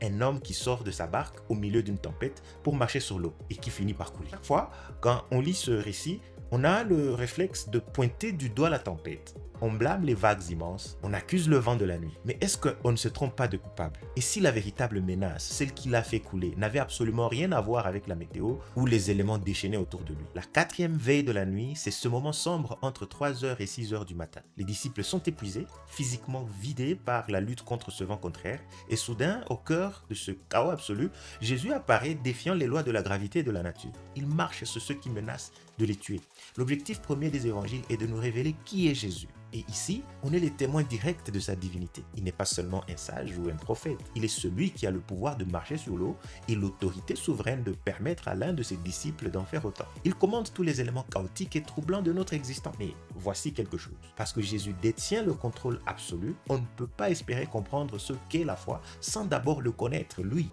un homme qui sort de sa barque au milieu d'une tempête pour marcher sur l'eau et qui finit par couler. Chaque fois, quand on lit ce récit, on a le réflexe de pointer du doigt la tempête. On blâme les vagues immenses, on accuse le vent de la nuit. Mais est-ce qu'on ne se trompe pas de coupable? Et si la véritable menace, celle qui l'a fait couler, n'avait absolument rien à voir avec la météo ou les éléments déchaînés autour de lui? La quatrième veille de la nuit, c'est ce moment sombre entre 3 heures et 6 heures du matin. Les disciples sont épuisés, physiquement vidés par la lutte contre ce vent contraire, et soudain, au cœur de ce chaos absolu, Jésus apparaît défiant les lois de la gravité et de la nature. Il marche sur ceux qui menacent de les tuer. L'objectif premier des évangiles est de nous révéler qui est Jésus. Et ici, on est les témoins directs de sa divinité. Il n'est pas seulement un sage ou un prophète, il est celui qui a le pouvoir de marcher sur l'eau et l'autorité souveraine de permettre à l'un de ses disciples d'en faire autant. Il commande tous les éléments chaotiques et troublants de notre existence. Mais voici quelque chose. Parce que Jésus détient le contrôle absolu, on ne peut pas espérer comprendre ce qu'est la foi sans d'abord le connaître, lui.